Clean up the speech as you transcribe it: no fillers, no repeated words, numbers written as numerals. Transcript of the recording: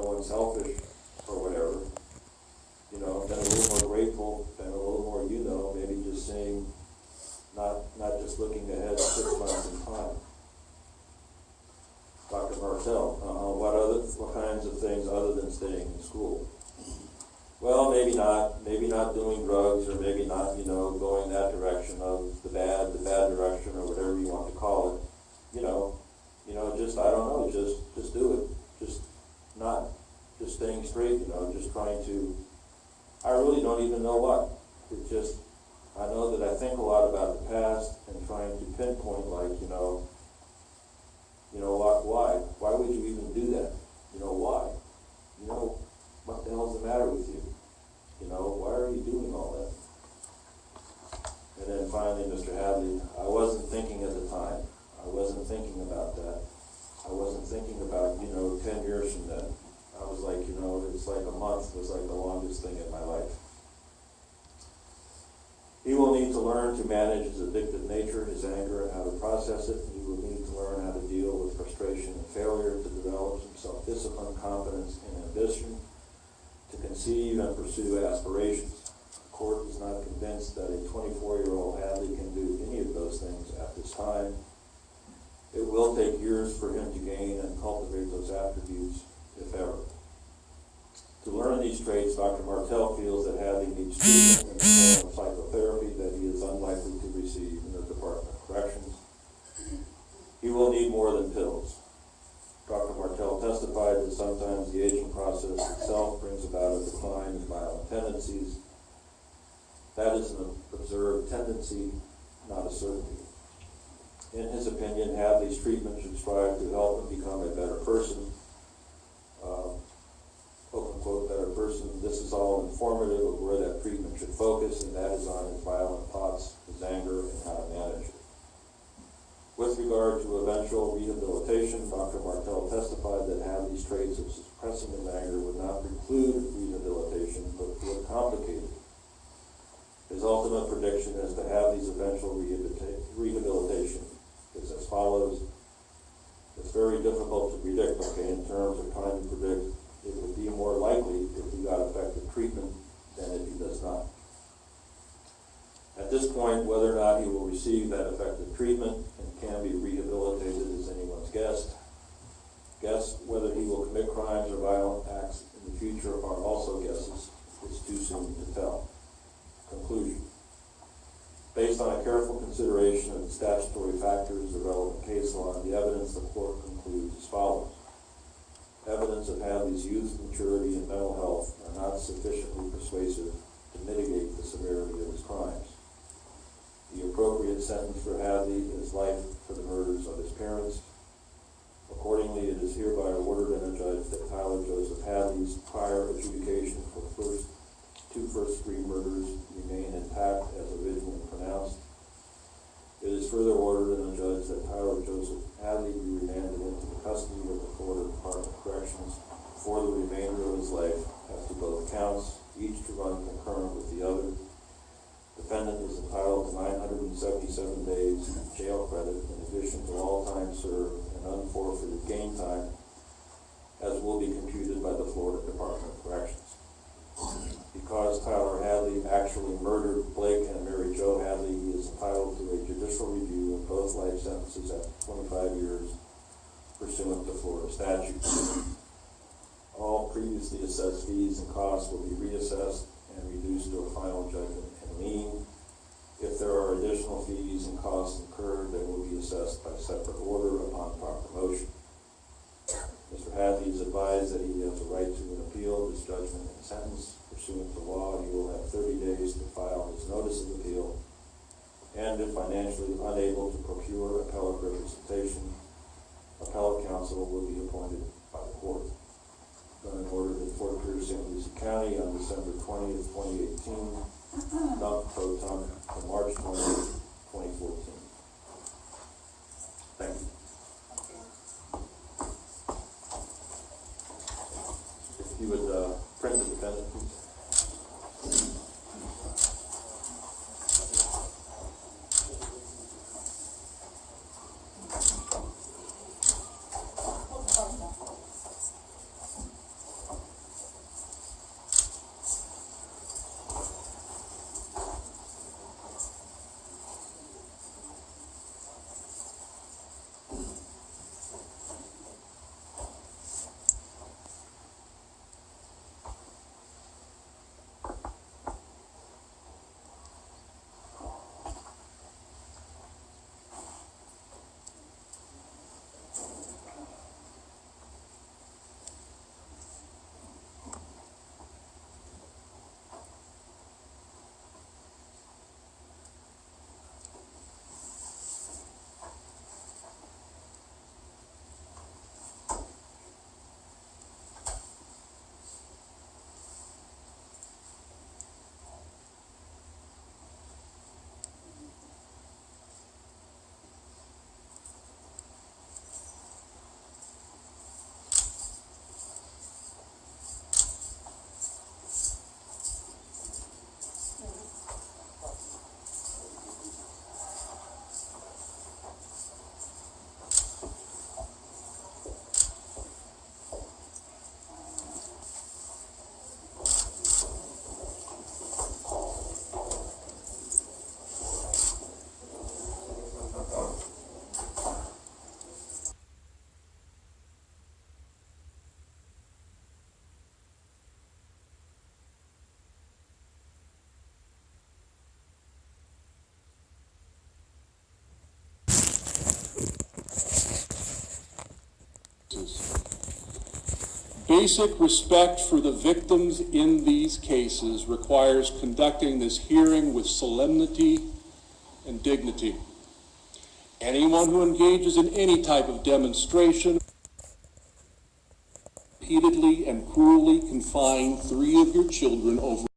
no one's selfish or whatever. You know, been a little more grateful, been a little more, maybe just seeing, not just looking ahead 6 months in time. Dr. Martell, what kinds of things other than staying in school? Well, maybe not doing drugs, or maybe not, going that direction of the bad direction, or whatever you want to call it. Just, I don't know, just do it. Just staying straight, just trying to, I really don't even know what. It's just, I know that I think a lot about the past and trying to pinpoint, like, why? Why would you even do that? Why? What the hell's the matter with you? Why are you doing all that? And then finally, Mr. Hadley, I wasn't thinking at the time. I wasn't thinking about that. I wasn't thinking about, 10 years from then. I was like, it's like a month was like the longest thing in my life. He will need to learn to manage his addictive nature, his anger, and how to process it. He will need to learn how to deal with frustration and failure, to develop some self-discipline, confidence, and ambition, to conceive and pursue aspirations. The court is not convinced that a 24-year-old Hadley can do any of those things at this time. It will take years for him to gain and cultivate those attributes, if ever. To learn these traits, Dr. Martell feels that Hadley needs treatment in the form of psychotherapy that he is unlikely to receive in the Department of Corrections. He will need more than pills. Dr. Martell testified that sometimes the aging process itself brings about a decline in violent tendencies. That is an observed tendency, not a certainty. In his opinion, Hadley's treatment should strive to help him become a better person. Open quote, better person. This is all informative of where that treatment should focus, and that is on his violent thoughts, his anger, and how to manage it. With regard to eventual rehabilitation, Dr. Martell testified that Hadley's traits of suppressing his anger would not preclude rehabilitation, but would complicate it. His ultimate prediction as to Hadley's eventual rehabilitation is as follows. It's very difficult to predict, in terms of trying to predict. It would be more likely if he got effective treatment than if he does not. At this point, whether or not he will receive that effective treatment and can be rehabilitated is anyone's guess. Whether he will commit crimes or violent acts in the future are also guesses. It's too soon to tell. Conclusion. Based on a careful consideration of the statutory factors, the relevant case law, and the evidence, the court concludes as follows. Evidence of Hadley's youth, maturity, and mental health are not sufficiently persuasive to mitigate the severity of his crimes. The appropriate sentence for Hadley is life for the murders of his parents. Accordingly, it is hereby ordered and adjudged that Tyler Joseph Hadley's prior adjudication for two first-degree murders remain intact as originally pronounced. It is further ordered and adjudged that Tyler Joseph Hadley be remanded into the custody of the Florida Department of Corrections for the remainder of his life as to both counts, each to run concurrent with the other. Defendant is entitled to 977 days jail credit in addition to all time served and unforfeited gain time, as will be computed by the Florida Department of Corrections. Because Tyler Hadley actually murdered Blake and Mary Jo Hadley, he is entitled to a judicial review of both life sentences at 25 years pursuant to Florida statutes. All previously assessed fees and costs will be reassessed and reduced to a final judgment and lien. If there are additional fees and costs incurred, they will be assessed by separate order upon proper motion. Mr. Hadley is advised that he has a right to an appeal this judgment and sentence. Pursuant to law, he will have 30 days to file his notice of appeal, and if financially unable to procure appellate representation, appellate counsel will be appointed by the court. Done in order in Fort Pierce, St. Lucie County on December 20th, 2018, Nunc Pro Tunc on March 20th, 2014. Thank you. If you would print the defendant, please. Basic respect for the victims in these cases requires conducting this hearing with solemnity and dignity. Anyone who engages in any type of demonstration repeatedly and cruelly confine 3 of your children over